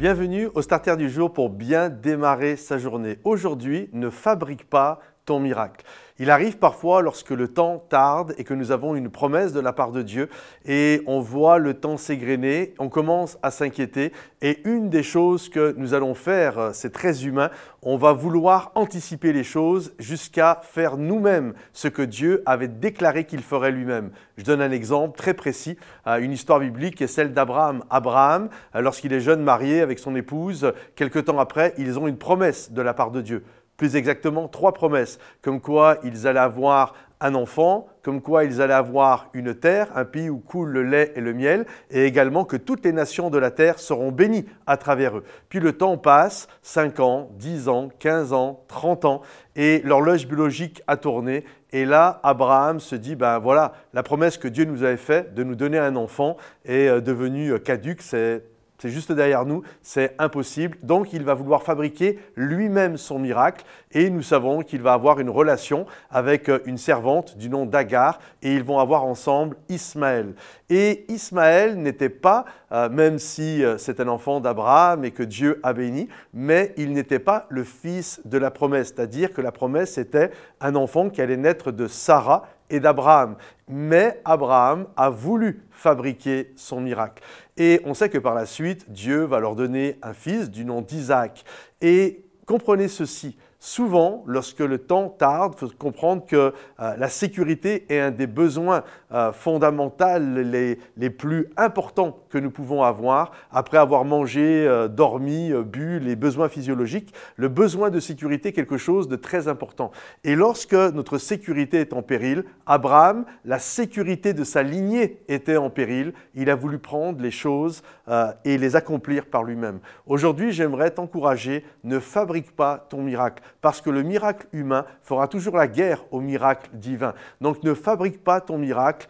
Bienvenue au Starter du jour pour bien démarrer sa journée. Aujourd'hui, ne fabrique pas ton miracle. Il arrive parfois lorsque le temps tarde et que nous avons une promesse de la part de Dieu et on voit le temps s'égrener, on commence à s'inquiéter et une des choses que nous allons faire, c'est très humain, on va vouloir anticiper les choses jusqu'à faire nous-mêmes ce que Dieu avait déclaré qu'il ferait lui-même. Je donne un exemple très précis, une histoire biblique est celle d'Abraham. Abraham, lorsqu'il est jeune marié avec son épouse, quelque temps après, ils ont une promesse de la part de Dieu. Plus exactement, 3 promesses, comme quoi ils allaient avoir un enfant, comme quoi ils allaient avoir une terre, un pays où coule le lait et le miel, et également que toutes les nations de la terre seront bénies à travers eux. Puis le temps passe, 5 ans, 10 ans, 15 ans, 30 ans, et l'horloge biologique a tourné. Et là, Abraham se dit, ben voilà, la promesse que Dieu nous avait faite de nous donner un enfant est devenue caduque, c'est juste derrière nous, c'est impossible. Donc, il va vouloir fabriquer lui-même son miracle et nous savons qu'il va avoir une relation avec une servante du nom d'Agar et ils vont avoir ensemble Ismaël. Et Ismaël n'était pas, même si c'est un enfant d'Abraham et que Dieu a béni, mais il n'était pas le fils de la promesse, c'est-à-dire que la promesse était un enfant qui allait naître de Sarah et d'Abraham. Mais Abraham a voulu fabriquer son miracle. Et on sait que par la suite, Dieu va leur donner un fils du nom d'Isaac. Et comprenez ceci, souvent, lorsque le temps tarde, il faut comprendre que la sécurité est un des besoins fondamentaux les plus importants que nous pouvons avoir. Après avoir mangé, dormi, bu, les besoins physiologiques, le besoin de sécurité est quelque chose de très important. Et lorsque notre sécurité est en péril, Abraham, la sécurité de sa lignée était en péril. Il a voulu prendre les choses et les accomplir par lui-même. Aujourd'hui, j'aimerais t'encourager, ne fabrique pas ton miracle. Parce que le miracle humain fera toujours la guerre au miracle divin. Donc ne fabrique pas ton miracle,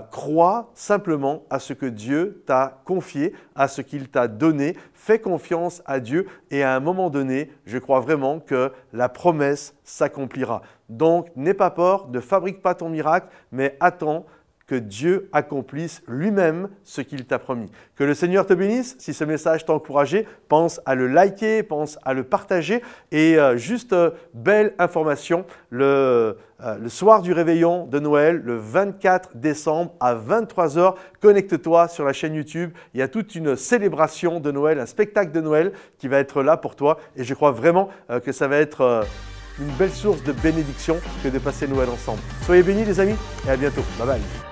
crois simplement à ce que Dieu t'a confié, à ce qu'il t'a donné, fais confiance à Dieu et à un moment donné, je crois vraiment que la promesse s'accomplira. Donc n'aie pas peur, ne fabrique pas ton miracle, mais attends que Dieu accomplisse lui-même ce qu'il t'a promis. Que le Seigneur te bénisse. Si ce message t'a encouragé, pense à le liker, pense à le partager. Et juste belle information, le soir du réveillon de Noël, le 24 décembre à 23 h, connecte-toi sur la chaîne YouTube. Il y a toute une célébration de Noël, un spectacle de Noël qui va être là pour toi. Et je crois vraiment que ça va être une belle source de bénédiction que de passer Noël ensemble. Soyez bénis les amis et à bientôt. Bye bye.